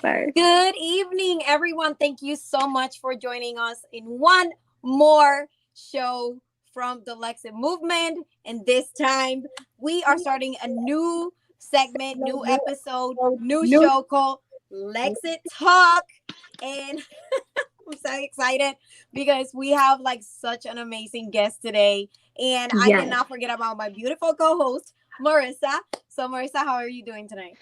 Sorry. Good evening, everyone. Thank you so much for joining us in one more show from the Lexit movement. And this time, we are starting a new segment, new episode, new show called Lexit Talk. And I'm so excited because we have like such an amazing guest today. And I Yes. cannot forget about my beautiful co host, Marissa. So, Marissa, how are you doing tonight?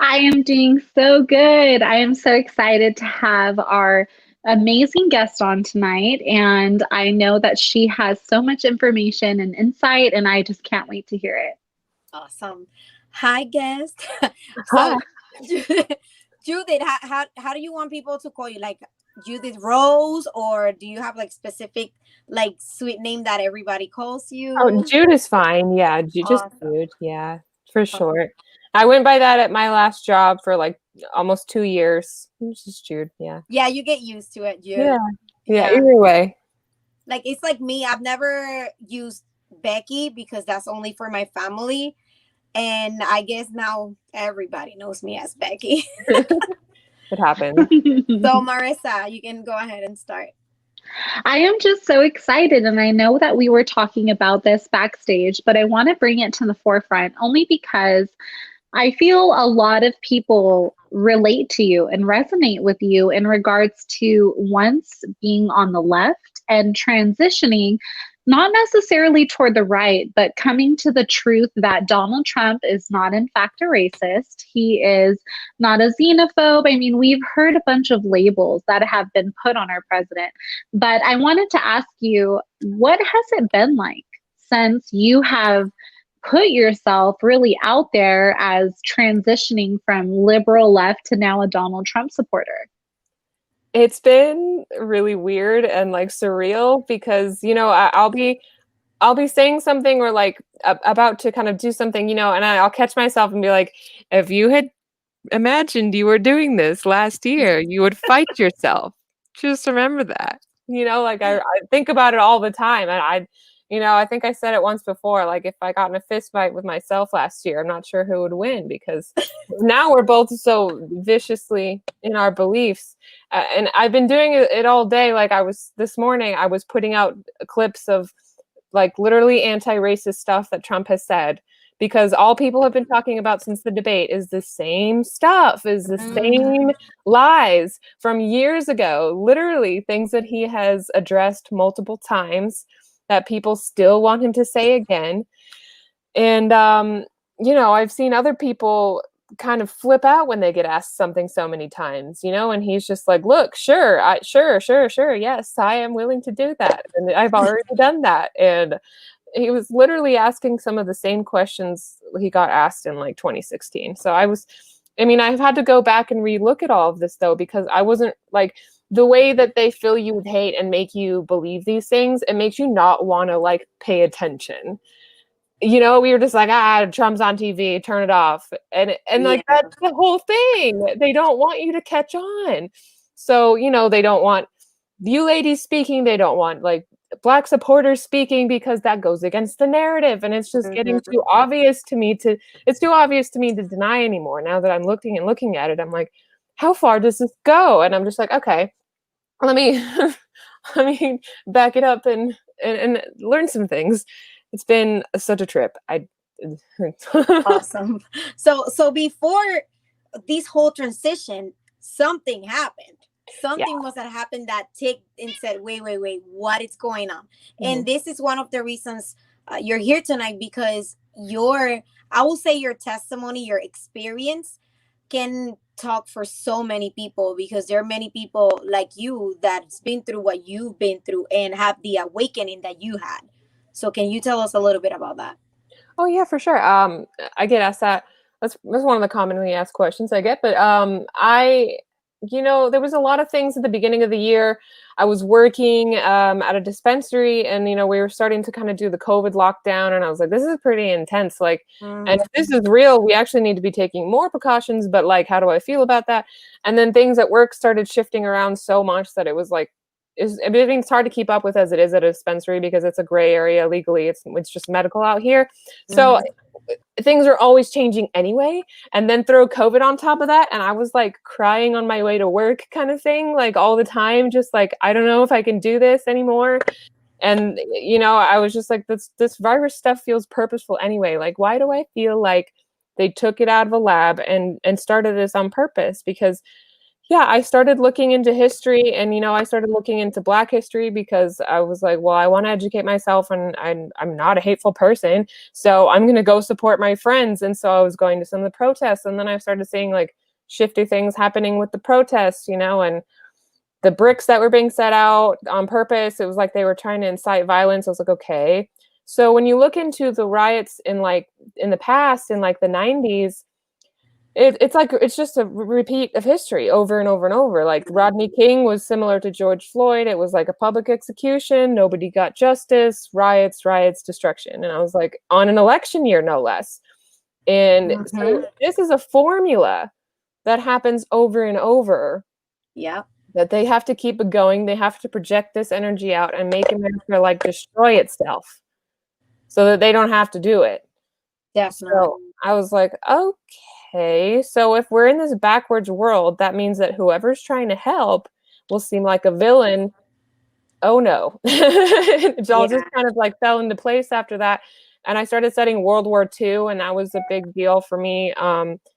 I am doing so good. I am so excited to have our amazing guest on tonight. And I know that she has so much information and insight, and I just can't wait to hear it. Awesome. Hi, guest. Hi. So, Judith, how do you want people to call you? Like Judith Rose, or do you have like specific like sweet name that everybody calls Oh, you? Jude is fine. Yeah, just Awesome. Jude. Yeah, for sure. I went by that at my last job for like almost 2 years. It's just Jude. Yeah. Yeah, you get used to it, Yeah. Jude. Yeah. Yeah. Either way. Like it's like me. I've never used Becky because that's only for my family. And I guess now everybody knows me as Becky. It happens. So Marissa, you can go ahead and start. I am just so excited. And I know that we were talking about this backstage, but I want to bring it to the forefront only because I feel a lot of people relate to you and resonate with you in regards to once being on the left and transitioning, not necessarily toward the right, but coming to the truth that Donald Trump is not, in fact, a racist. He is not a xenophobe. I mean, we've heard a bunch of labels that have been put on our president. But I wanted to ask you, what has it been like since you have put yourself really out there as transitioning from liberal left to now a Donald Trump supporter? It's been really weird and like surreal because I'll be saying something or like about to kind of do something, and I'll catch myself and be like, if you had imagined you were doing this last year, you would fight yourself. Just remember that. Like I think about it all the time. And I think I said it once before, like if I got in a fist fight with myself last year, I'm not sure who would win because now we're both so viciously in our beliefs. And I've been doing it all day. Like this morning, I was putting out clips of like literally anti-racist stuff that Trump has said, because all people have been talking about since the debate is the same stuff, is the same lies from years ago, literally things that he has addressed multiple times that people still want him to say again. And, I've seen other people kind of flip out when they get asked something so many times, and he's just like, look, sure, sure. Yes, I am willing to do that. And I've already done that. And he was literally asking some of the same questions he got asked in like 2016. So I've had to go back and relook at all of this though, because I wasn't like the way that they fill you with hate and make you believe these things. It makes you not want to like pay attention. We were just like, Trump's on TV, turn it off. And like, Yeah. that's the whole thing. They don't want you to catch on. So, they don't want you ladies speaking. They don't want like Black supporters speaking because that goes against the narrative. And it's just getting too obvious to me it's too obvious to me to deny anymore. Now that I'm looking at it, I'm like, how far does this go? And I'm just like, okay, let me, let me back it up and learn some things. It's been such a trip. Awesome. So before this whole transition, something happened. Something Yeah. must have happened that ticked and said, wait, what is going on? And Mhm. this is one of the reasons you're here tonight, because I will say your testimony, your experience can talk for so many people, because there are many people like you that's been through what you've been through and have the awakening that you had. So can you tell us a little bit about that? Oh yeah, for sure. I get asked that. That's one of the commonly asked questions I get. But there was a lot of things at the beginning of the year. I was working at a dispensary, and we were starting to kind of do the COVID lockdown, and I was like, this is pretty intense. Like, and if this is real, we actually need to be taking more precautions. But like, how do I feel about that? And then things at work started shifting around so much that it was like everything's hard to keep up with as it is at a dispensary because it's a gray area legally. It's just medical out here. So things are always changing anyway. And then throw COVID on top of that. And I was like crying on my way to work kind of thing, like all the time, just like, I don't know if I can do this anymore. And, I was just like, this virus stuff feels purposeful anyway. Like, why do I feel like they took it out of a lab and started this on purpose? Because I started looking into history and, I started looking into Black history because I was like, well, I want to educate myself and I'm not a hateful person. So I'm going to go support my friends. And so I was going to some of the protests. And then I started seeing like shifty things happening with the protests, and the bricks that were being set out on purpose. It was like they were trying to incite violence. I was like, okay. So when you look into the riots in the past, in like the 90s, it's just a repeat of history over and over and over. Like Rodney King was similar to George Floyd. It was like a public execution. Nobody got justice, riots, destruction. And I was like, on an election year, no less. And so this is a formula that happens over and over. Yeah. That they have to keep it going. They have to project this energy out and make America like destroy itself so that they don't have to do it. Definitely. So I was like, okay, so if we're in this backwards world, that means that whoever's trying to help will seem like a villain. Oh no. It all just kind of like fell into place after that. And I started studying World War II, and that was a big deal for me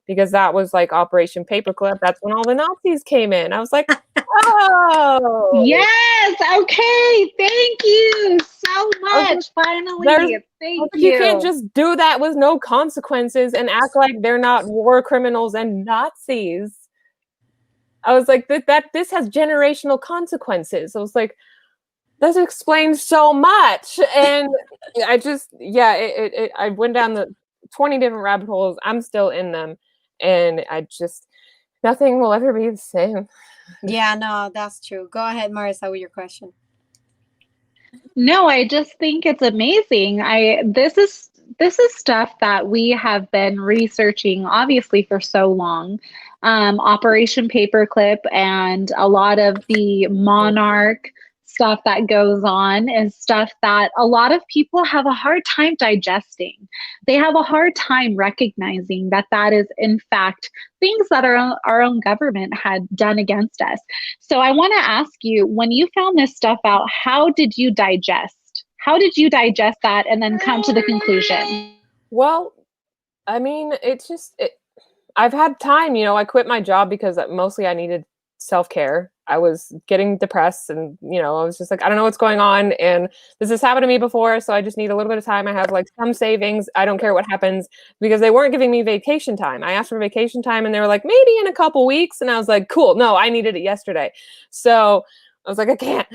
because that was like Operation Paperclip. That's when all the Nazis came in. I was like, oh. Yes. Okay. Thank you so much. Finally. Thank you. You can't just do that with no consequences and act like they're not war criminals and Nazis. I was like, that this has generational consequences. I was like, this explains so much. And I just, I went down the 20 different rabbit holes. I'm still in them. And nothing will ever be the same. Yeah, no, that's true. Go ahead, Marissa, with your question. No, I just think it's amazing. This is stuff that we have been researching obviously for so long. Operation Paperclip and a lot of the Monarch stuff that goes on is stuff that a lot of people have a hard time digesting. They have a hard time recognizing that is in fact things that our own government had done against us. So I want to ask you, when you found this stuff out, how did you digest? How did you digest that and then come to the conclusion? Well, I mean, I've had time, I quit my job because mostly I needed self-care. I was getting depressed and, I was just like, I don't know what's going on. And this has happened to me before. So I just need a little bit of time. I have like some savings. I don't care what happens because they weren't giving me vacation time. I asked for vacation time and they were like, maybe in a couple weeks. And I was like, cool. No, I needed it yesterday. So I was like, I can't.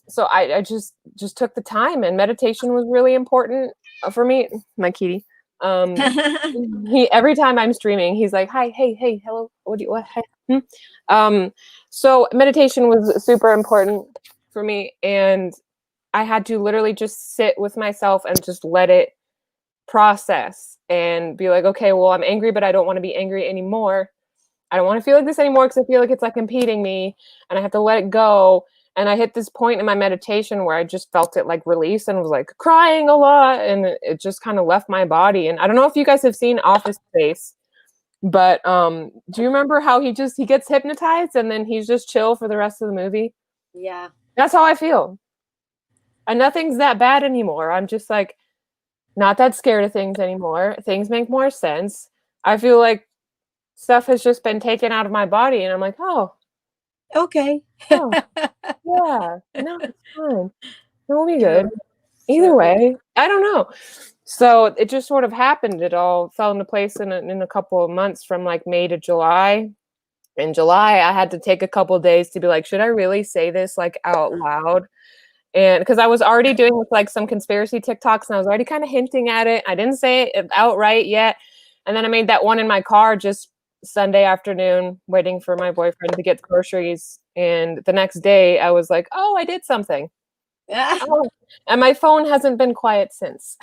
So I just took the time, and meditation was really important for me. My kitty. Every time I'm streaming, he's like, hi, hey, hello. What? Hi. So meditation was super important for me, and I had to literally just sit with myself and just let it process and be like, okay, well, I'm angry, but I don't want to be angry anymore. I don't want to feel like this anymore because I feel like it's like impeding me, and I have to let it go. And I hit this point in my meditation where I just felt it like release and was like crying a lot, and it just kind of left my body. And I don't know if you guys have seen Office Space, but do you remember how he gets hypnotized and then he's just chill for the rest of the movie? Yeah. That's how I feel. And nothing's that bad anymore. I'm just like not that scared of things anymore. Things make more sense. I feel like stuff has just been taken out of my body, and I'm like, oh, okay. Oh, yeah, no, it's fine. It'll be good. Either way, I don't know. So it just sort of happened. It all fell into place in a couple of months from like May to July. In July, I had to take a couple of days to be like, should I really say this like out loud? And because I was already doing with like some conspiracy TikToks and I was already kind of hinting at it. I didn't say it outright yet. And then I made that one in my car just Sunday afternoon, waiting for my boyfriend to get groceries. And the next day I was like, oh, I did something. Oh, and my phone hasn't been quiet since.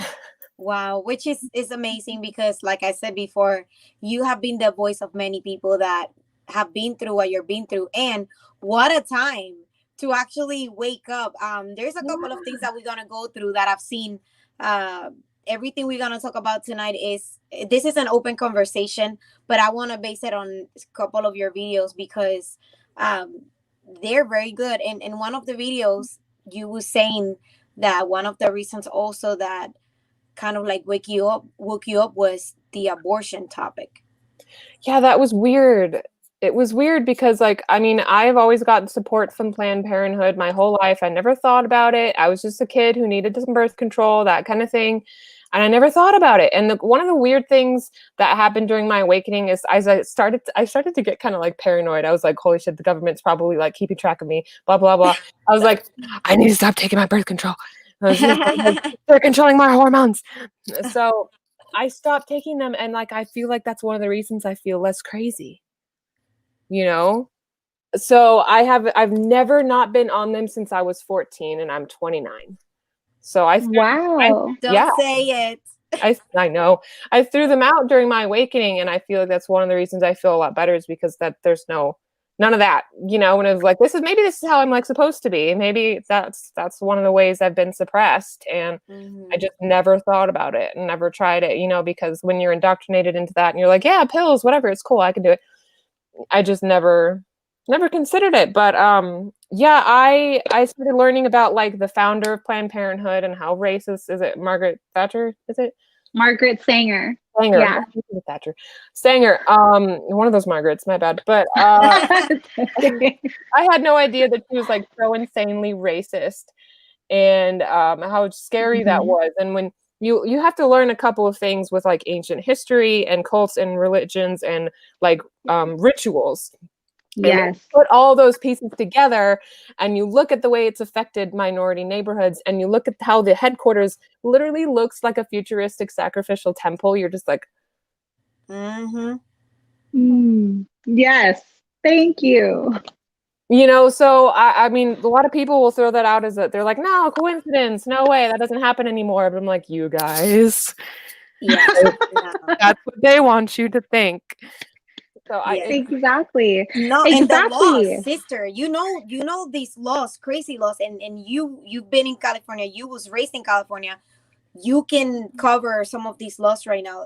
Wow, which is amazing because like I said before, you have been the voice of many people that have been through what you're been through. And what a time to actually wake up. There's a couple of things that we're gonna go through that I've seen. Everything we're gonna talk about tonight is this is an open conversation, but I want to base it on a couple of your videos because they're very good. And in one of the videos, you were saying that one of the reasons also that kind of like woke you up was the abortion topic. Yeah, that was weird. It was weird because, like, I mean, I've always gotten support from Planned Parenthood my whole life. I never thought about it. I was just a kid who needed some birth control, that kind of thing. And I never thought about it. And one of the weird things that happened during my awakening is as I started to get kind of like paranoid. I was like, holy shit, the government's probably like keeping track of me, blah, blah, blah. I was like, I need to stop taking my birth control. They're controlling my hormones. So I stopped taking them. And like, I feel like that's one of the reasons I feel less crazy, you know? So I've never not been on them since I was 14 and I'm 29. So Wow. Don't say it. I know. I threw them out during my awakening, and I feel like that's one of the reasons I feel a lot better is because that there's none of that, you know, when it was like, this is how I'm like supposed to be. Maybe that's one of the ways I've been suppressed. And I just never thought about it and never tried it, you know, because when you're indoctrinated into that and you're like, yeah, pills, whatever, it's cool, I can do it. I just never considered it. But yeah, I started learning about like the founder of Planned Parenthood and how racist is it? Margaret Thatcher, is it? Margaret Sanger. Sanger. Yeah. Thatcher. Sanger. One of those Margarets, my bad. But I had no idea that she was like so insanely racist and how scary that was. And when you have to learn a couple of things with like ancient history and cults and religions and like rituals. Yes. Put all those pieces together and you look at the way it's affected minority neighborhoods and you look at how the headquarters literally looks like a futuristic sacrificial temple. You're just like, yes, thank you. You know, so I mean, a lot of people will throw that out as they're like, no, coincidence, no way, that doesn't happen anymore. But I'm like, you guys, that's what they want you to think. So exactly. No, and the laws, sister, you know these laws, crazy laws, and you've been in California, you was raised in California, you can cover some of these laws right now.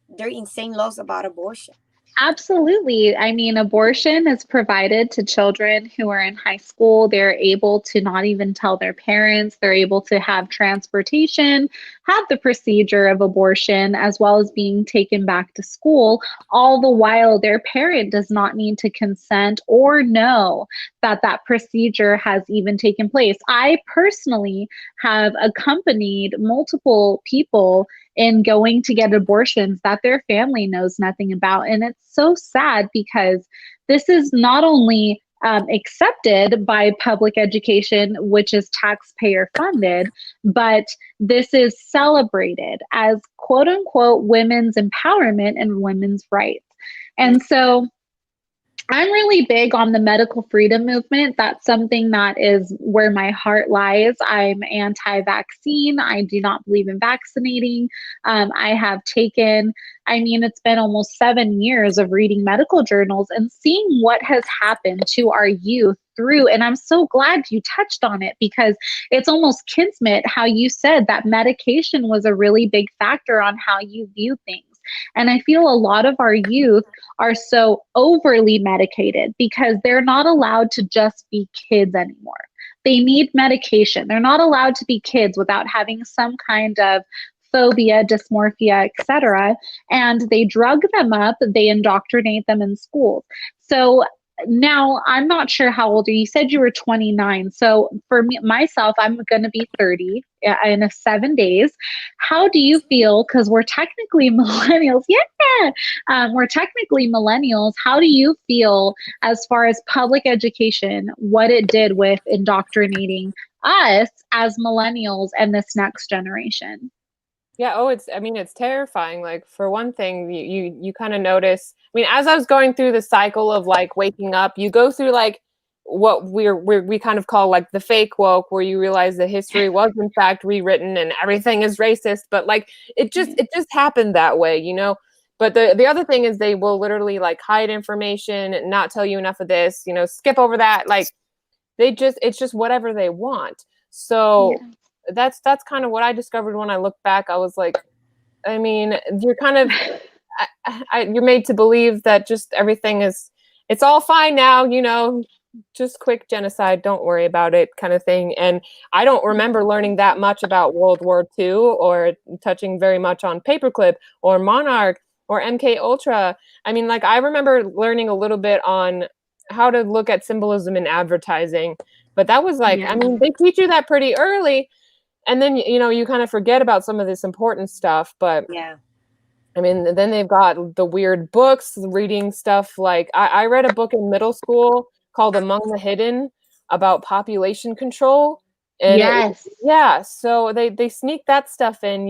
They're insane laws about abortion. Absolutely. I mean, abortion is provided to children who are in high school. They're able to not even tell their parents. They're able to have transportation, have the procedure of abortion, as well as being taken back to school, all the while their parent does not need to consent or know that that procedure has even taken place. I personally have accompanied multiple people in going to get abortions that their family knows nothing about. And it's so sad because this is not only accepted by public education, which is taxpayer funded, but this is celebrated as quote unquote women's empowerment and women's rights. And so I'm really big on the medical freedom movement. That's something that is where my heart lies. I'm anti-vaccine. I do not believe in vaccinating. I have taken, I mean, it's been almost 7 years of reading medical journals and seeing what has happened to our youth through. And I'm so glad you touched on it because it's almost kismet how you said that medication was a really big factor on how you view things. And I feel a lot of our youth are so overly medicated because they're not allowed to just be kids anymore. They need medication. They're not allowed to be kids without having some kind of phobia, dysmorphia, etc. And they drug them up, they indoctrinate them in schools. So now, I'm not sure how old are you? You said you were 29. So for me, myself, I'm going to be 30 in 7 days. How do you feel? Because we're technically millennials. Yeah, we're technically millennials. How do you feel as far as public education, what it did with indoctrinating us as millennials and this next generation? Yeah, it's terrifying. Like for one thing, you kind of notice, I mean, as I was going through the cycle of like waking up, you go through like what we kind of call like the fake woke, where you realize that history was in fact rewritten and everything is racist, but like it just happened that way, you know. But the other thing is they will literally like hide information, not tell you enough of this, you know, skip over that, like it's just whatever they want. So that's kind of what I discovered when I look back. I was like, I mean, you're kind of you're made to believe that just everything is, it's all fine now, just quick genocide, don't worry about it kind of thing. And I don't remember learning that much about World War II or touching very much on Paperclip or Monarch or MK Ultra. I mean, like, I remember learning a little bit on how to look at symbolism in advertising, but that was like, I mean, they teach you that pretty early. And then, you kind of forget about some of this important stuff. But yeah. I mean, then they've got the weird books, reading stuff. Like I read a book in middle school called Among the Hidden about population control. And so they sneak that stuff in,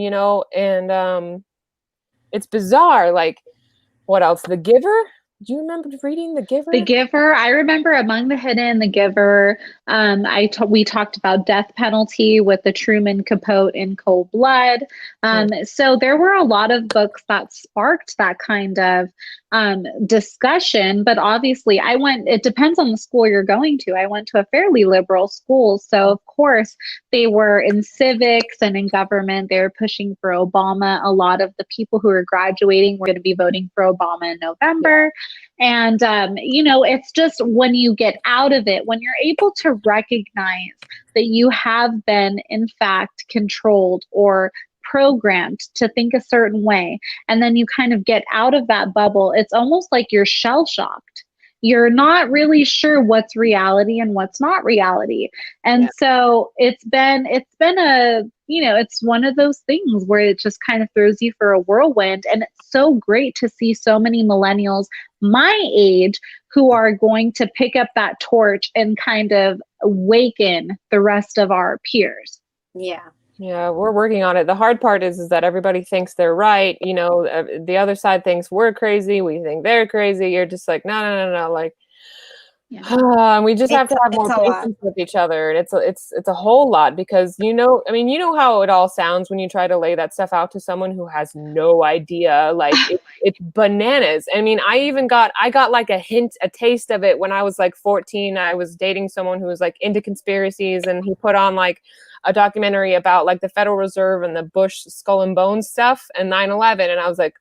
and it's bizarre. Like, what else? The Giver? Do you remember reading The Giver? The Giver. I remember Among the Hidden, The Giver. We talked about Death Penalty with the Truman Capote in Cold Blood. So there were a lot of books that sparked that kind of discussion. But obviously, it depends on the school you're going to. I went to a fairly liberal school. So, of course, they were in civics and in government. They were pushing for Obama. A lot of the people who were graduating were going to be voting for Obama in November. And, it's just when you get out of it, when you're able to recognize that you have been, in fact, controlled or programmed to think a certain way, and then you kind of get out of that bubble, it's almost like you're shell shocked. You're not really sure what's reality and what's not reality. And so it's been it's one of those things where it just kind of throws you for a whirlwind. And it's so great to see so many millennials my age who are going to pick up that torch and kind of awaken the rest of our peers. Yeah, we're working on it. The hard part is that everybody thinks they're right. The other side thinks we're crazy. We think they're crazy. You're just like, no. Like, we just have to have more patience with each other. And it's a whole lot because, you know how it all sounds when you try to lay that stuff out to someone who has no idea. Like, it's bananas. I mean, I got like a taste of it when I was like 14. I was dating someone who was like into conspiracies, and he put on like a documentary about like the Federal Reserve and the Bush skull and bones stuff and 9/11. And I was like,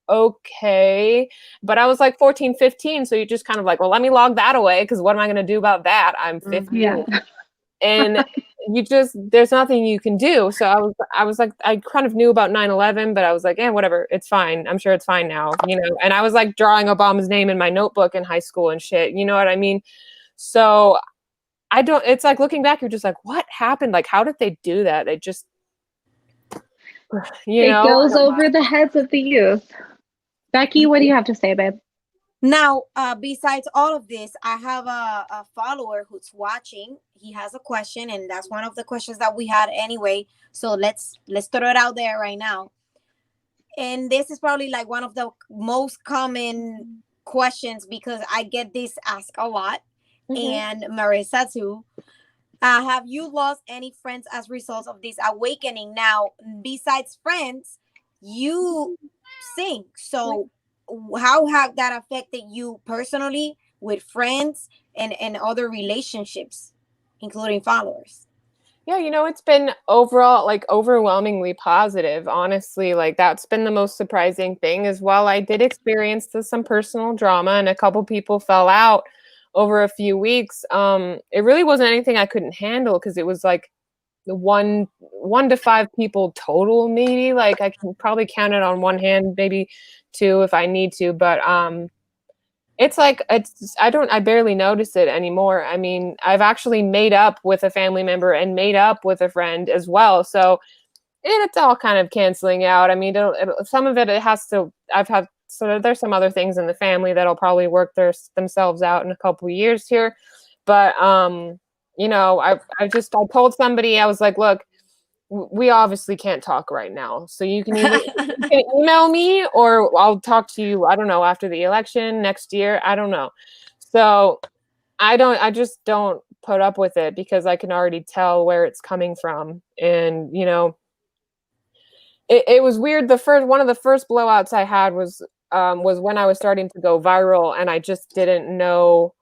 okay. But I was like 14, 15. So you're just kind of like, well, let me log that away, because what am I going to do about that? I'm 15. And there's nothing you can do. So I was like, I kind of knew about 9/11, but I was like, whatever, it's fine. I'm sure it's fine now, and I was like drawing Obama's name in my notebook in high school and shit. You know what I mean? So it's like looking back, you're just like, what happened? Like, how did they do that? It just, it goes over the heads of the youth. Becky, what do you have to say, babe? Now, besides all of this, I have a follower who's watching. He has a question, and that's one of the questions that we had anyway. So let's throw it out there right now. And this is probably like one of the most common questions because I get this asked a lot. And Marissa too. Have you lost any friends as a result of this awakening? Now, besides friends, you sing. So how have that affected you personally with friends and other relationships, including followers? Yeah, it's been overall like overwhelmingly positive, honestly. Like, that's been the most surprising thing. As well, I did experience some personal drama, and a couple people fell out over a few weeks. It really wasn't anything I couldn't handle, because it was like the one to five people total, maybe. Like, I can probably count it on one hand, maybe two if I need to. But it's like, I barely notice it anymore. I mean, I've actually made up with a family member and made up with a friend as well. So it's all kind of canceling out. I mean, some of it has to, so there's some other things in the family that'll probably work themselves out in a couple of years here. But, I told somebody, I was like, look, we obviously can't talk right now. So you can either email me, or I'll talk to you, I don't know, after the election next year. I don't know. So I just don't put up with it, because I can already tell where it's coming from. And, it was weird. One of the first blowouts I had was when I was starting to go viral, and I just didn't know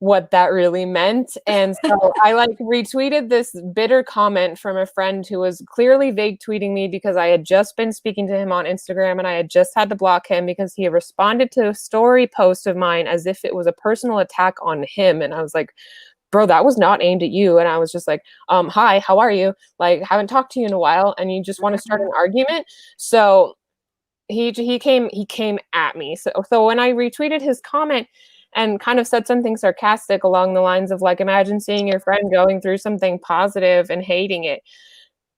what that really meant. And so I like retweeted this bitter comment from a friend who was clearly vague tweeting me because I had just been speaking to him on Instagram and I had just had to block him because he had responded to a story post of mine as if it was a personal attack on him. And I was like, bro, that was not aimed at you. And I was just like, hi, how are you? Like, haven't talked to you in a while and you just want to start an argument. So he came at me. So when I retweeted his comment and kind of said something sarcastic along the lines of like, imagine seeing your friend going through something positive and hating it.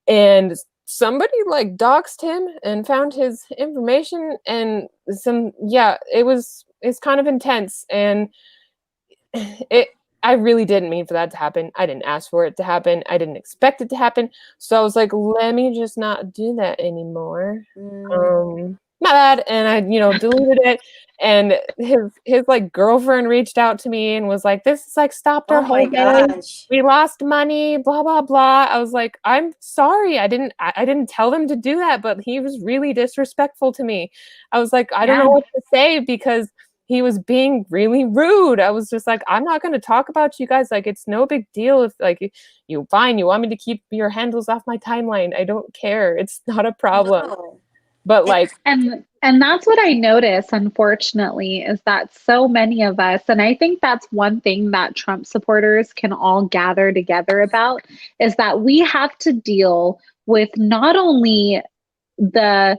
And somebody like doxed him and found his information and it's kind of intense. And I really didn't mean for that to happen. I didn't ask for it to happen. I didn't expect it to happen. So I was like, let me just not do that anymore. My bad. And I, deleted it. And his like girlfriend reached out to me and was like, this is like stopped our whole day. We lost money, blah, blah, blah. I was like, I'm sorry. I didn't tell them to do that, but he was really disrespectful to me. I was like, I don't know what to say because he was being really rude. I was just like, I'm not going to talk about you guys. Like, it's no big deal if like you want me to keep your handles off my timeline. I don't care. It's not a problem. No. But like, and that's what I notice, unfortunately, is that so many of us, and I think that's one thing that Trump supporters can all gather together about, is that we have to deal with not only the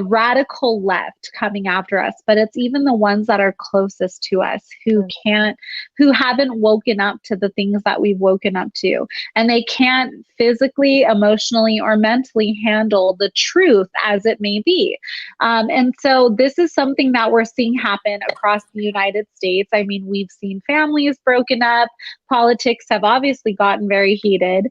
radical left coming after us, but it's even the ones that are closest to us who haven't woken up to the things that we've woken up to. And they can't physically, emotionally, or mentally handle the truth as it may be. And so this is something that we're seeing happen across the United States. I mean, we've seen families broken up. Politics have obviously gotten very heated.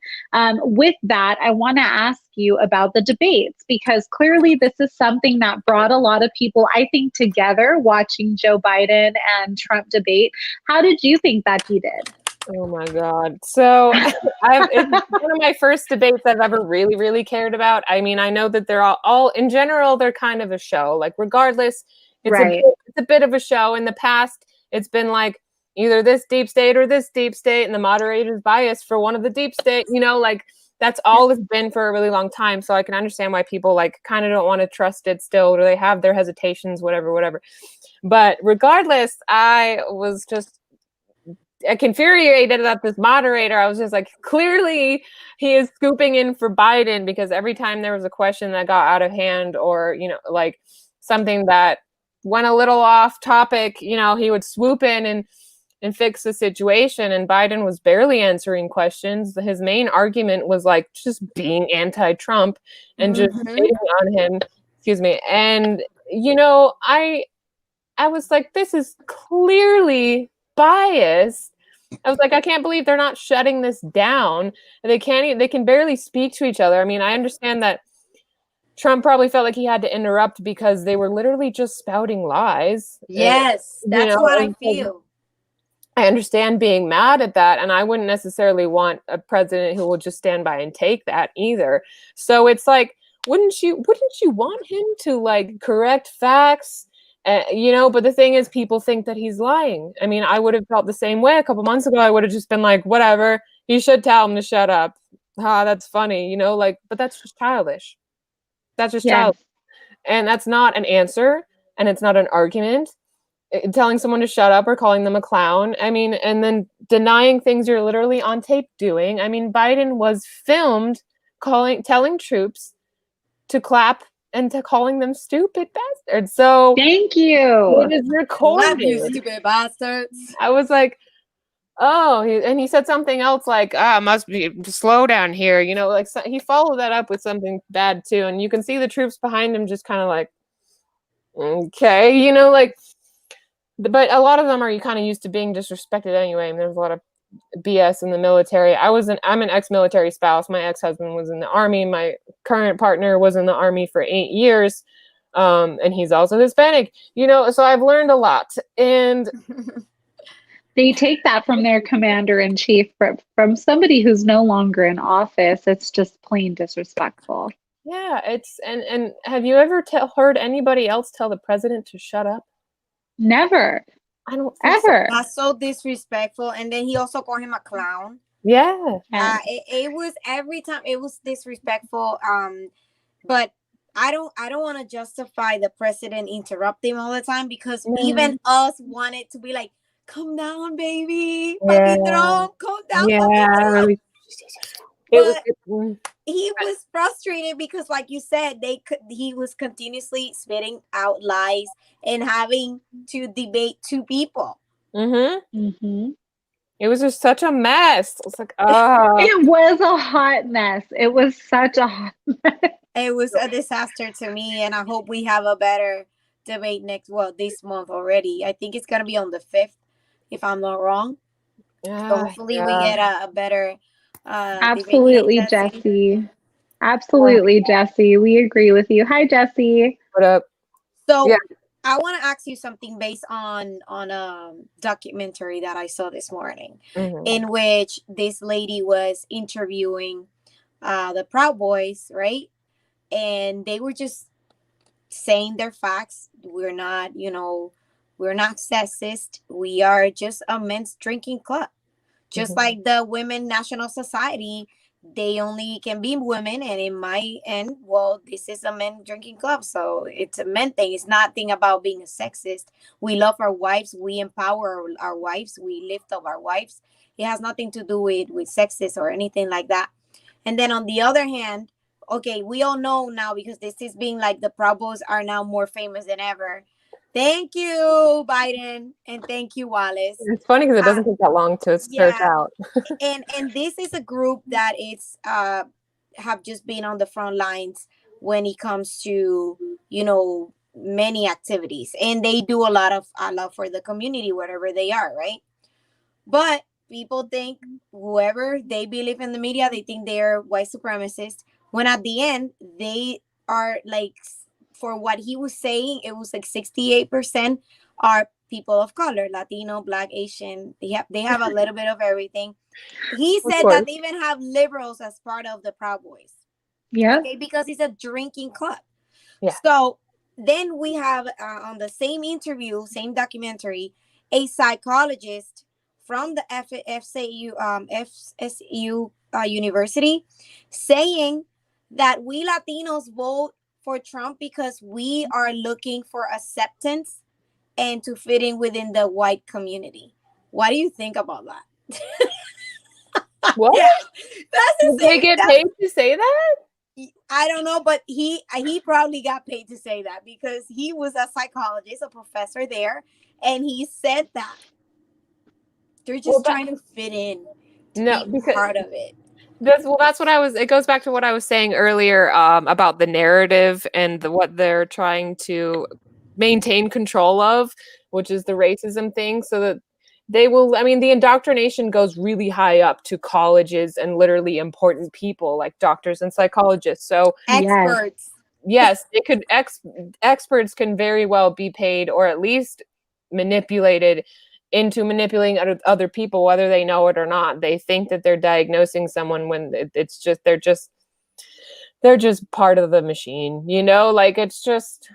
With that, I want to ask you about the debates, because clearly this is something that brought a lot of people, I think, together watching Joe Biden and Trump debate. How did you think that he did? Oh my God. So it's one of my first debates I've ever really, really cared about. I mean, I know that they're all in general, they're kind of a show. Like regardless, it's a bit of a show. In the past, it's been like either this deep state or this deep state, and the moderator's biased for one of the deep state, like that's all it's been for a really long time. So I can understand why people like kind of don't want to trust it still, or they have their hesitations, whatever. But regardless, I was just infuriated at this moderator. I was just like, clearly he is scooping in for Biden, because every time there was a question that got out of hand or, like something that went a little off topic, he would swoop in and fix the situation. And Biden was barely answering questions. His main argument was like just being anti-Trump and just shitting on him. Excuse me. And, I was like, this is clearly biased. I was like, I can't believe they're not shutting this down. They can barely speak to each other. I mean, I understand that Trump probably felt like he had to interrupt because they were literally just spouting lies. Yes, that's what I feel. I understand being mad at that, and I wouldn't necessarily want a president who will just stand by and take that either. So it's like, wouldn't you want him to like correct facts? But the thing is, people think that he's lying. I mean, I would have felt the same way a couple months ago. I would have just been like, whatever, you should tell him to shut up. That's funny, but that's just childish. That's just childish. And that's not an answer, and it's not an argument. Telling someone to shut up or calling them a clown. I mean, and then denying things you're literally on tape doing. I mean, Biden was filmed telling troops to clap and to calling them stupid bastards. So thank you. It is recorded. Love you, stupid bastards. I was like, oh, he said something else like, must be slow down here. Like he followed that up with something bad too. And you can see the troops behind him just kind of like, okay, but a lot of them are kind of used to being disrespected anyway. And there's a lot of BS in the military. I'm an ex-military spouse. My ex-husband was in the Army. My current partner was in the Army for 8 years. And he's also Hispanic, so I've learned a lot. And they take that from their commander-in-chief, but from somebody who's no longer in office, it's just plain disrespectful. Yeah, it's and have you ever heard anybody else tell the president to shut up? Never. I don't think so. Ever. That's so disrespectful. And then he also called him a clown. Yeah. Yes. It was every time it was disrespectful. But I don't want to justify the president interrupting all the time, because even us wanted to be like, calm down, baby. Yeah. Papi Trump, calm down, Yeah, Papi Trump. really. But he was frustrated because, like you said, he was continuously spitting out lies and having to debate two people. Mm-hmm. It was just such a mess. It's like, oh. It was a hot mess. It was such a hot mess. It was a disaster to me, and I hope we have a better debate this month already. I think it's gonna be on the 5th, if I'm not wrong. So hopefully we get a better Absolutely, debate. Jesse. Absolutely, Jesse. We agree with you. Hi, Jesse. What up? So Yeah. I want to ask you something based on a documentary that I saw this morning, in which this lady was interviewing the Proud Boys, right? And they were just saying their facts. We're not sexist. We are just a men's drinking club. Just like the Women National Society, they only can be women, and in my end, well, this is a men drinking club, so it's a men thing. It's nothing about being a sexist. We love our wives. We empower our wives. We lift up our wives. It has nothing to do with sexist or anything like that. And then on the other hand, okay, we all know now, because this is being like, the Proud Boys are now more famous than ever. Thank you, Biden, and thank you, Wallace. It's funny because it doesn't take that long to search out. and this is a group that it's have just been on the front lines when it comes to many activities, and they do a lot for the community wherever they are, right? But people think, whoever they believe in the media, they think they're white supremacists, when at the end they are like, for what he was saying, it was like 68% are people of color, Latino, Black, Asian. They have a little bit of everything. He said that they even have liberals as part of the Proud Boys. Yeah. Okay, because it's a drinking club. Yeah. So then we have on the same interview, same documentary, a psychologist from the FSU University saying that we Latinos vote for Trump because we are looking for acceptance and to fit in within the white community. What do you think about that? What? Yeah, that's Did they get paid to say that? I don't know, but he probably got paid to say that, because he was a psychologist, a professor there, and he said that they're just trying to fit in, to be part of it. That's what I was. It goes back to what I was saying earlier about the narrative and what they're trying to maintain control of, which is the racism thing, so that they will. I mean, the indoctrination goes really high up to colleges and literally important people like doctors and psychologists. So experts, yes, they could. Experts can very well be paid, or at least manipulated into manipulating other people, whether they know it or not. They think that they're diagnosing someone when it's just they're just part of the machine, like it's just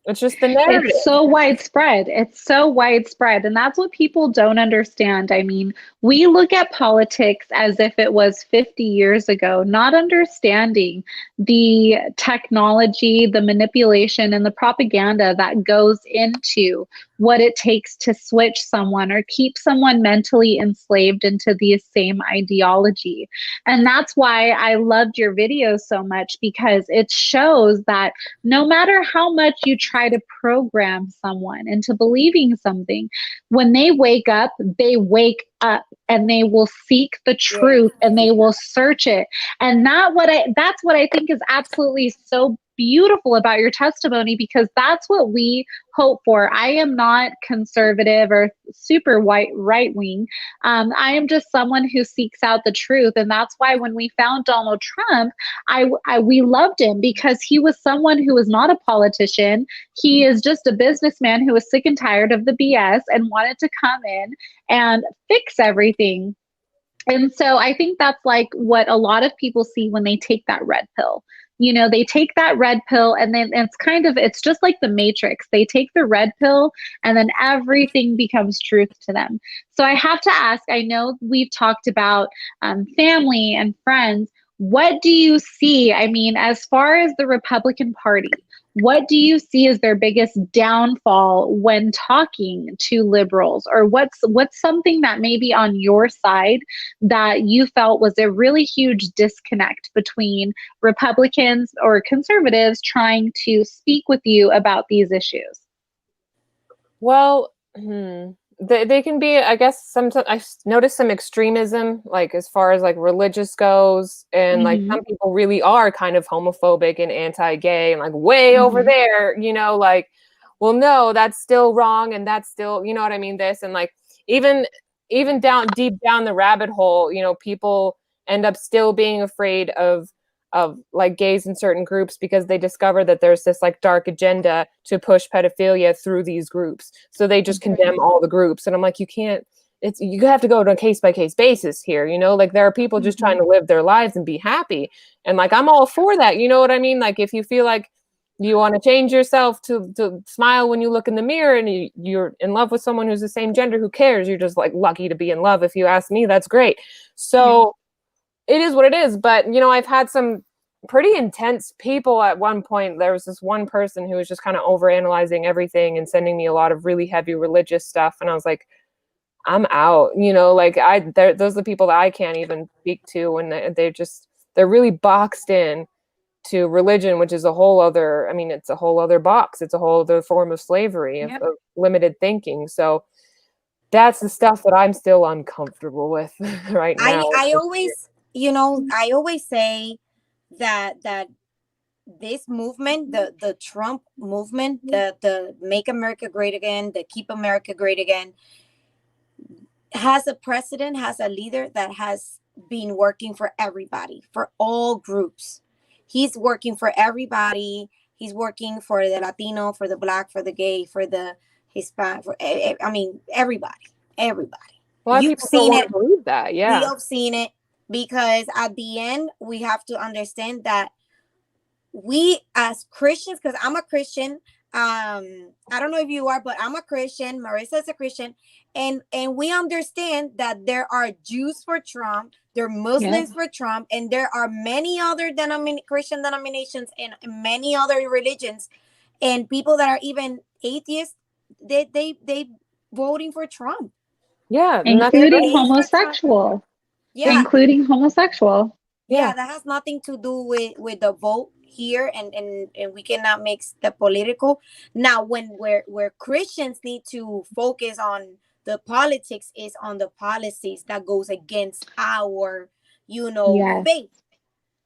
the narrative. It's so widespread. It's so widespread. And that's what people don't understand. I mean, we look at politics as if it was 50 years ago, not understanding the technology, the manipulation, and the propaganda that goes into what it takes to switch someone or keep someone mentally enslaved into the same ideology. And that's why I loved your video so much, because it shows that no matter how much you try to program someone into believing something, when they wake up and they will seek the truth and they will search it. And that's what I think is absolutely so beautiful about your testimony, because that's what we hope for. I am not conservative or super right wing. I am just someone who seeks out the truth. And that's why when we found Donald Trump, we loved him, because he was someone who was not a politician. He is just a businessman who was sick and tired of the BS and wanted to come in and fix everything. And so I think that's like what a lot of people see when they take that red pill. you know, they take that red pill, and then it's just like the Matrix. They take the red pill and then everything becomes truth to them. So I have to ask, I know we've talked about family and friends. What do you see? I mean, as far as the Republican Party, what do you see as their biggest downfall when talking to liberals? Or what's something that maybe on your side that you felt was a really huge disconnect between Republicans or conservatives trying to speak with you about these issues? Well, they can be, I guess, sometimes I notice some extremism, like as far as like religious goes, and like Mm-hmm. some people really are kind of homophobic and anti-gay and like way over Mm-hmm. there, you know, like, well, no, that's still wrong, and that's still, you know what I mean, this, and like even down deep down the rabbit hole, you know, people end up still being afraid of like gays in certain groups because they discover that there's this like dark agenda to push pedophilia through these groups. So they just condemn all the groups. And I'm like, you can't, it's, you have to go to a case by case basis here, you know, like there are people just trying to live their lives and be happy. And like, I'm all for that. You know what I mean? Like if you feel like you want to change yourself to smile when you look in the mirror and you're in love with someone who's the same gender, who cares? You're just like lucky to be in love. If you ask me, that's great. So it is what it is. But, you know, I've had some pretty intense people at one point. There was this one person who was just kind of overanalyzing everything and sending me a lot of really heavy religious stuff. And I was like, I'm out, you know, like those are the people that I can't even speak to. And they're really boxed in to religion, which is a whole other, I mean, it's a whole other box. It's a whole other form of slavery, of limited thinking. So that's the stuff that I'm still uncomfortable with right now. I always, you know, I always say that this movement, the Trump movement, the Make America Great Again, the Keep America Great Again, has a president, has a leader that has been working for everybody, for all groups. He's working for everybody. He's working for the Latino, for the Black, for the gay, for the Hispanic, I mean, everybody. A lot of people don't want to believe that. Yeah. We have seen it, because at the end, we have to understand that we as Christians, because I'm a Christian, I don't know if you are, but I'm a Christian, Marissa is a Christian, and we understand that there are Jews for Trump, there are Muslims for Trump, and there are many other Christian denominations and many other religions, and people that are even atheists, they voting for Trump. Yeah, including homosexual. Yeah, including homosexual. Yeah, that has nothing to do with the vote here, and we cannot mix the political. Now, where Christians need to focus on the politics is on the policies that goes against our, faith.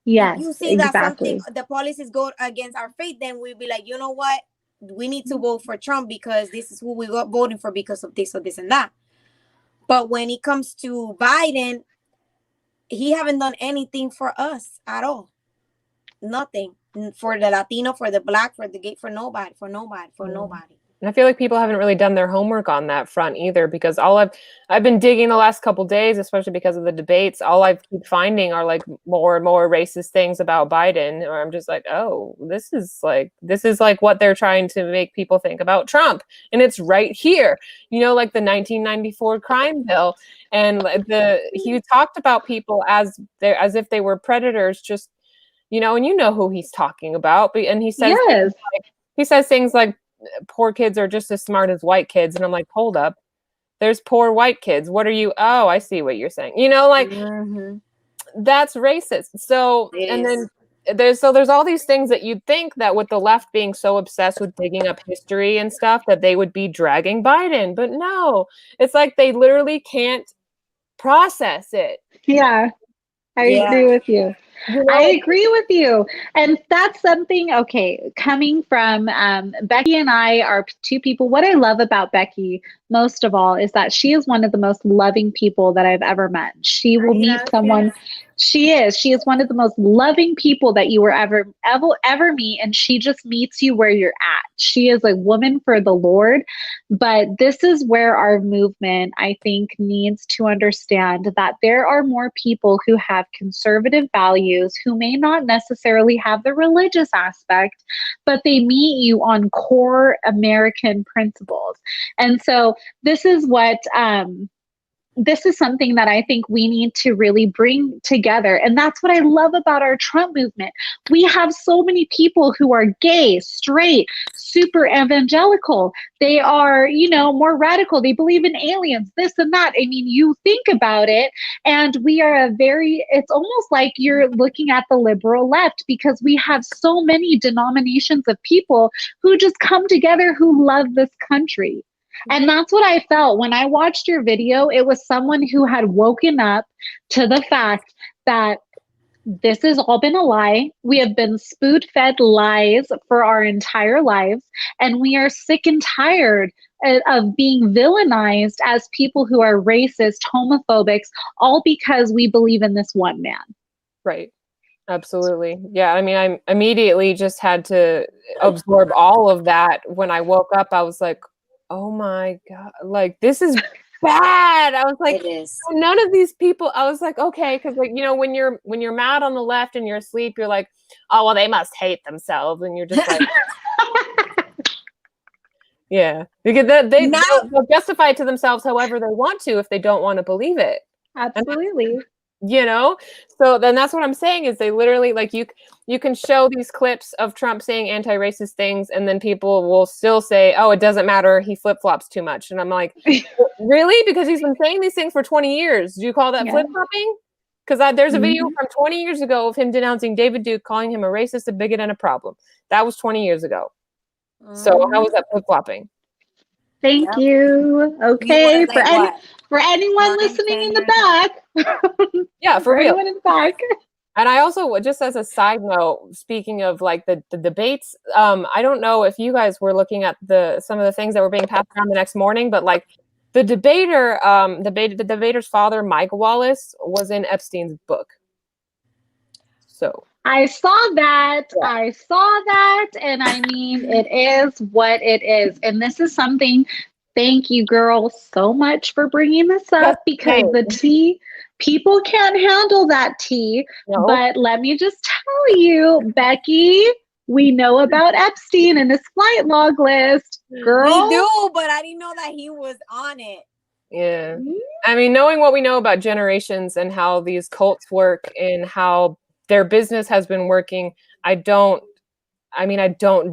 Yes, If you see that something, the policies go against our faith, then we'll be like, you know what? We need to vote for Trump because this is who we got voting for because of this or this and that. But when it comes to Biden, he haven't done anything for us at all. Nothing. For the Latino, for the Black, for the gay, for nobody. And I feel like people haven't really done their homework on that front either, because I've been digging the last couple of days, especially because of the debates. All I keep finding are like more and more racist things about Biden, or I'm just like, oh, this is like what they're trying to make people think about Trump, and it's right here, like the 1994 crime bill, and he talked about people as if they were predators, just and who he's talking about, and he says things like poor kids are just as smart as white kids. And I'm like, hold up, there's poor white kids. What are you? Oh, I see what you're saying. That's racist. So, and then there's all these things that you'd think that with the left being so obsessed with digging up history and stuff, that they would be dragging Biden. But no, it's like they literally can't process it. Yeah. I agree with you. I agree with you. And that's something, coming from Becky and I are two people. What I love about Becky most of all is that she is one of the most loving people that I've ever met. She will meet someone. She is. She is one of the most loving people that you will ever meet. And she just meets you where you're at. She is a woman for the Lord. But this is where our movement, I think, needs to understand that there are more people who have conservative values, who may not necessarily have the religious aspect, but they meet you on core American principles. And so this is something that I think we need to really bring together. And that's what I love about our Trump movement. We have so many people who are gay, straight, super evangelical. They are, more radical. They believe in aliens, this and that. I mean, you think about it, and we are it's almost like you're looking at the liberal left, because we have so many denominations of people who just come together who love this country. And that's what I felt when I watched your video. It was someone who had woken up to the fact that this has all been a lie. We have been spoon-fed lies for our entire lives. And we are sick and tired of being villainized as people who are racist, homophobics, all because we believe in this one man. Right. Absolutely. Yeah. I mean, I immediately just had to absorb all of that. When I woke up, I was like, oh my God, like, this is bad. I was like, it is. None of these people, I was like, okay. Cause like, when you're mad on the left and you're asleep, you're like, oh, well, they must hate themselves. And you're just like, yeah, because they'll justify it to themselves however they want to, if they don't want to believe it. Absolutely. So then that's what I'm saying is they literally, like, you can show these clips of Trump saying anti-racist things, and then people will still say, oh, it doesn't matter, he flip-flops too much. And I'm like, really? Because he's been saying these things for 20 years. Do you call that flip-flopping? Because there's a video from 20 years ago of him denouncing David Duke, calling him a racist, a bigot, and a problem. That was 20 years ago. So how was that flip-flopping? Thank you. Okay. For anyone listening in the back. Yeah, for real. Anyone in the back. And I also, just as a side note, speaking of like the debates, I don't know if you guys were looking at some of the things that were being passed around the next morning, but like the debater's father, Mike Wallace, was in Epstein's book. So I saw that. Yeah. I saw that. And I mean, it is what it is. And this is something, thank you, girl, so much for bringing this up, because the tea, people can't handle that tea. No. But let me just tell you, Becky, we know about Epstein and his flight log list. Girl. We do, but I didn't know that he was on it. Yeah. I mean, knowing what we know about generations and how these cults work and how their business has been working, I don't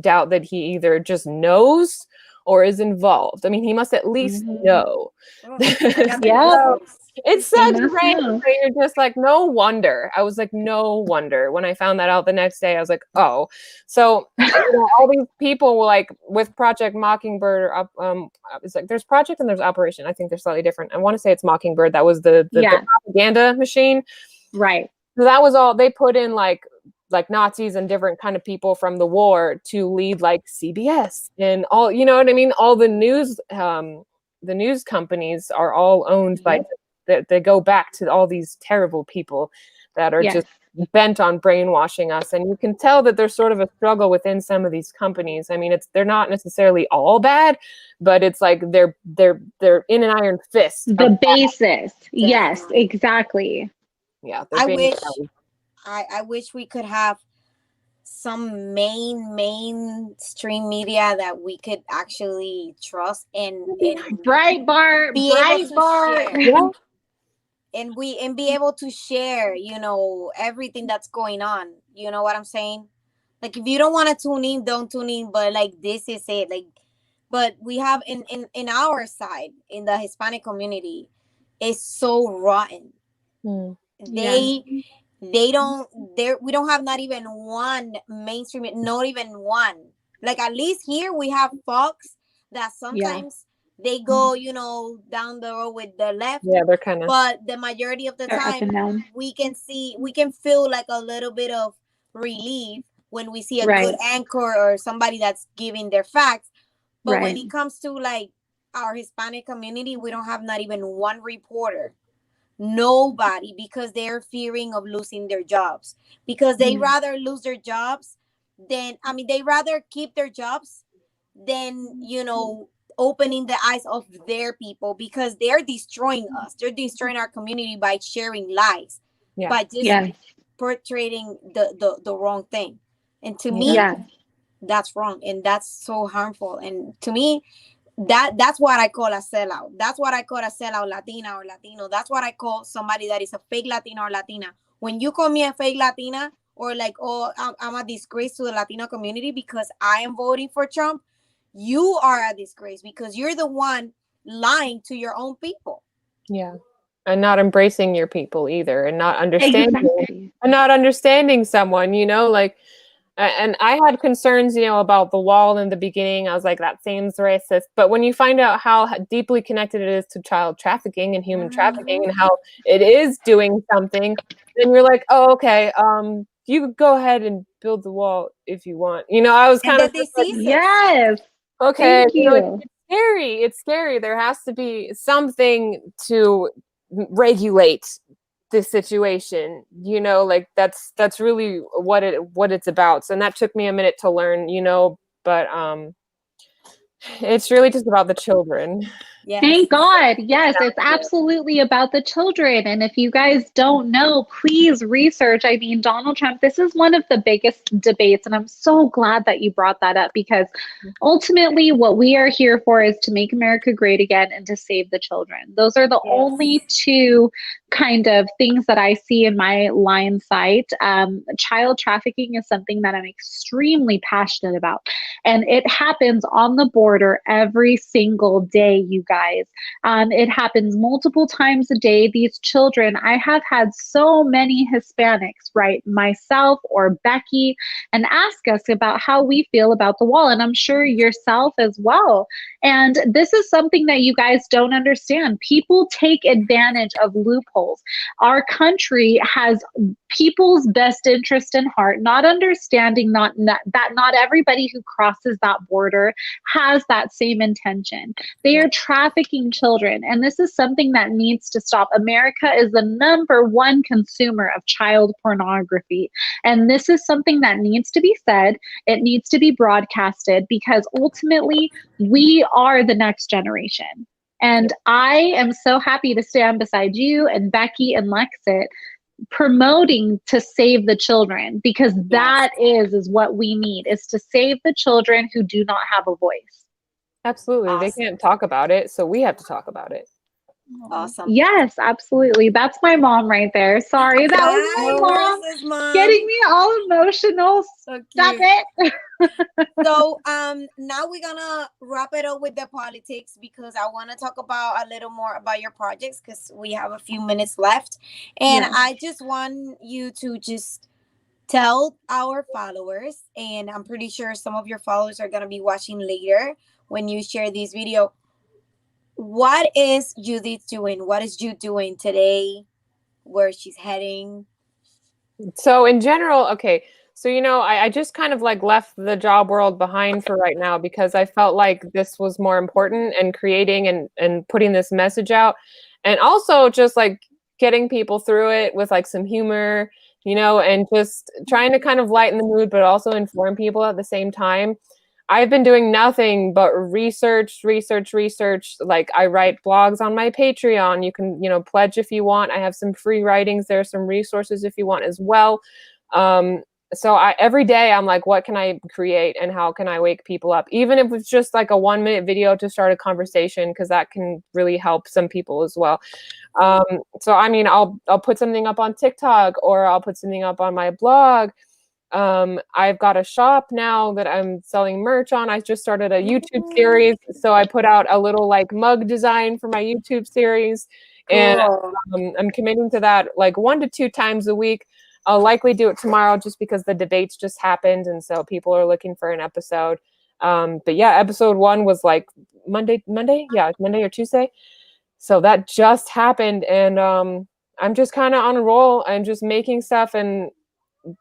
doubt that he either just knows or is involved. I mean, he must at least know. Yeah. It's such great. You're just like, no wonder. I was like, no wonder. When I found that out the next day, I was like, oh. So all these people were like, with Project Mockingbird, it's like there's Project and there's Operation. I think they're slightly different. I want to say it's Mockingbird. That was the propaganda machine. Right. So that was all they put in, like Nazis and different kind of people from the war to lead like CBS and all, you know what I mean? All the news companies are all owned by, they go back to all these terrible people that are just bent on brainwashing us. And you can tell that there's sort of a struggle within some of these companies. I mean, they're not necessarily all bad, but it's like they're in an iron fist. The basis. Yes, exactly. Yeah. I wish we could have some mainstream media that we could actually trust and Breitbart, and be able to share, everything that's going on. You know what I'm saying? Like, if you don't want to tune in, don't tune in. But like, this is it. Like, but we have in our side, in the Hispanic community, it's so rotten. We don't have not even one mainstream, not even one. Like, at least here we have Fox that sometimes they go, down the road with the left. Yeah, they're kind of. But the majority of the time, we can feel like a little bit of relief when we see a good anchor or somebody that's giving their facts. But when it comes to like our Hispanic community, we don't have not even one reporter Nobody, because they're fearing of losing their jobs, because they rather lose their jobs than, I mean, they rather keep their jobs than, you know, opening the eyes of their people, because they're destroying us. They're destroying our community by sharing lies, by just portraying the wrong thing. And to me, that's wrong, and that's so harmful. And to me, that's what I call a sellout. That's what I call a sellout Latina or Latino. That's what I call somebody that is a fake Latina or Latina. When you call me a fake Latina, or like, oh, I'm a disgrace to the Latino community because I am voting for Trump, you are a disgrace, because you're the one lying to your own people. Yeah. And not embracing your people either, and not understanding someone, you know, like, and I had concerns, you know, about the wall in the beginning. I was like, that seems racist. But when you find out how deeply connected it is to child trafficking and human trafficking, and how it is doing something, then you're like, oh, okay, you could go ahead and build the wall if you want. You know, I was kind of just like, okay, you know, it's scary. It's scary. There has to be something to regulate this situation, you know, like that's really what it's about. And that took me a minute to learn, you know, but it's really just about the children. Yes. Thank God. Yes, it's absolutely about the children. And if you guys don't know, please research. I mean, Donald Trump, this is one of the biggest debates. And I'm so glad that you brought that up, because ultimately what we are here for is to make America great again and to save the children. Those are the only two kind of things that I see in my line sight. Child trafficking is something that I'm extremely passionate about. And it happens on the border every single day, you guys. It happens multiple times a day. These children, I have had so many Hispanics write myself or Becky and ask us about how we feel about the wall. And I'm sure yourself as well. And this is something that you guys don't understand. People take advantage of loopholes. Our country has people's best interest in heart, not understanding that not everybody who crosses that border has that same intention. They are trafficking children, and this is something that needs to stop. America is the #1 consumer of child pornography, and this is something that needs to be said. It needs to be broadcasted, because ultimately we are the next generation. And I am so happy to stand beside you and Becky and Lexit, promoting to save the children, because that is what we need, is to save the children who do not have a voice. Absolutely. Awesome. They can't talk about it, so we have to talk about it. Awesome. Yes, absolutely. That's my mom right there. Sorry, that was my mom getting me all emotional. So stop it. So now we're gonna wrap it up with the politics, because I want to talk about a little more about your projects, because we have a few minutes left. And I just want you to just tell our followers, and I'm pretty sure some of your followers are gonna be watching later when you share this video, what is Judith doing? What is Jude doing today? Where she's heading? So in general, okay. So, you know, I just kind of like left the job world behind for right now, because I felt like this was more important, and creating and putting this message out, and also just like getting people through it with like some humor, you know, and just trying to kind of lighten the mood, but also inform people at the same time. I've been doing nothing but research. Like, I write blogs on my Patreon. You can, you know, pledge if you want. I have some free writings. There are some resources if you want as well. So every day I'm like, what can I create and how can I wake people up? Even if it's just like a 1-minute video to start a conversation, because that can really help some people as well. So, I mean, I'll put something up on TikTok, or I'll put something up on my blog. I've got a shop now that I'm selling merch on. I just started a YouTube series, so I put out a little like mug design for my YouTube series. Cool. And I'm committing to that like 1 to 2 times a week. I'll likely do it tomorrow, just because the debates just happened, and so people are looking for an episode. But yeah, episode 1 was like Monday, Monday or Tuesday. So that just happened, and I'm just kind of on a roll and just making stuff and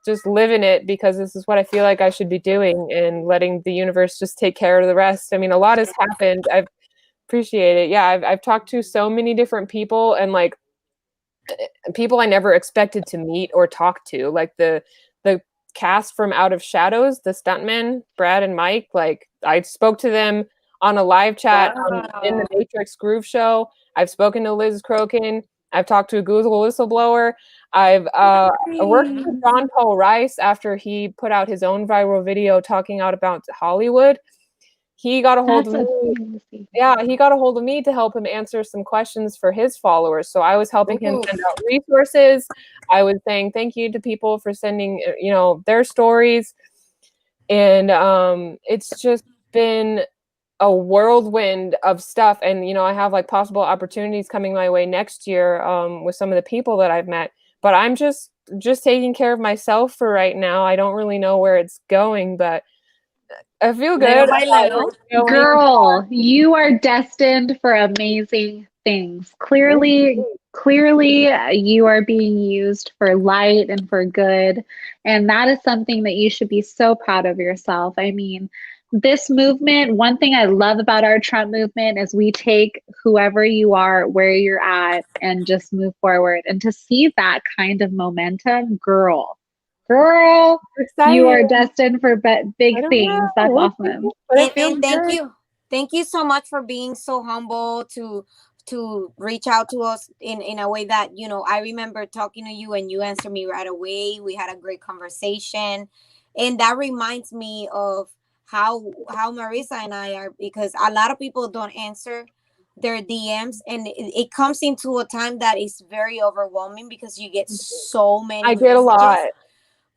just living it, because this is what I feel like I should be doing, and letting the universe just take care of the rest. I mean, a lot has happened. I've appreciated it. Yeah, I've talked to so many different people, and like people I never expected to meet or talk to, like the cast from Out of Shadows, the stuntmen, Brad and Mike. Like I spoke to them on a live chat in the Matrix Groove Show. I've spoken to Liz Crokin. I've talked to a Google whistleblower. I've worked with John Paul Rice after he put out his own viral video talking out about Hollywood. He got a hold of me. Yeah, he got a hold of me to help him answer some questions for his followers. So I was helping him send out resources. I was saying thank you to people for sending, their stories. And it's just been a whirlwind of stuff. And, I have like possible opportunities coming my way next year with some of the people that I've met. But I'm just taking care of myself for right now. I don't really know where it's going, but I feel good. Girl, you are destined for amazing things. Clearly, you are being used for light and for good. And that is something that you should be so proud of yourself. I mean, this movement, one thing I love about our Trump movement is we take whoever you are, where you're at, and just move forward. And to see that kind of momentum, girl, you are destined for big things. That's awesome. And thank you so much for being so humble to reach out to us in a way that, I remember talking to you and you answered me right away. We had a great conversation, and that reminds me of how Marissa and I are, because a lot of people don't answer their DMs, and it comes into a time that is very overwhelming because you get so many I get a lot.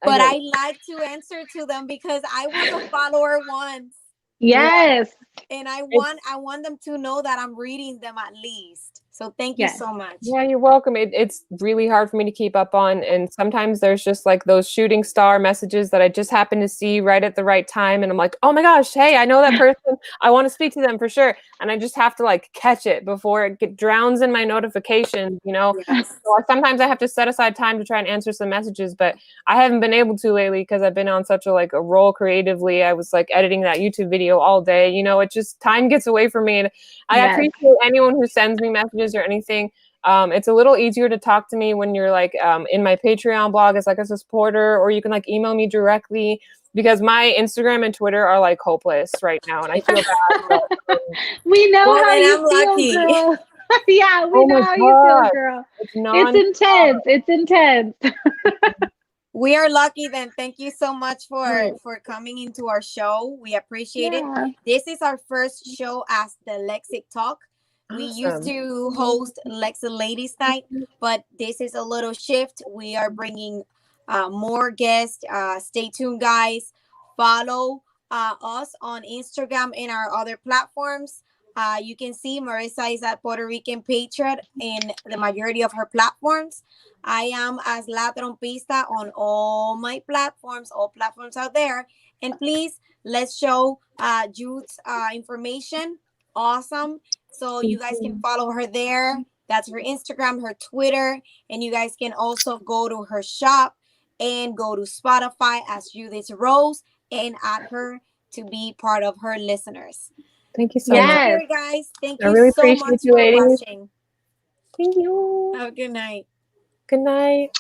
But I like to answer to them because I was a follower once. Yes. And I want them to know that I'm reading them at least. So thank you so much. Yeah, you're welcome. It's really hard for me to keep up on. And sometimes there's just like those shooting star messages that I just happen to see right at the right time. And I'm like, oh my gosh, hey, I know that person. I want to speak to them for sure. And I just have to like catch it before it drowns in my notifications, Yes. So sometimes I have to set aside time to try and answer some messages, but I haven't been able to lately because I've been on such a role creatively. I was like editing that YouTube video all day. It just time gets away from me. And I appreciate anyone who sends me messages or anything. It's a little easier to talk to me when you're like in my Patreon blog as like a supporter, or you can like email me directly, because my Instagram and Twitter are like hopeless right now, and I feel bad. We know how you feel, girl. Yeah, we know how you feel, girl. It's intense. We are lucky then. Thank you so much for coming into our show. We appreciate it. This is our first show as the Lexit Talk. We used to host Lexit Ladies Night, but this is a little shift. We are bringing more guests. Stay tuned, guys. Follow us on Instagram and our other platforms. You can see Marissa is at Puerto Rican Patriot in the majority of her platforms. I am as La Trompista on all my platforms, all platforms out there. And please, let's show Jude's information. Awesome. So you guys can follow her there. That's her Instagram, her Twitter. And you guys can also go to her shop and go to Spotify as Judith Rose and add her to be part of her listeners. Thank you so much. Guys. Thank you so much for watching. Thank you. Have a good night. Good night.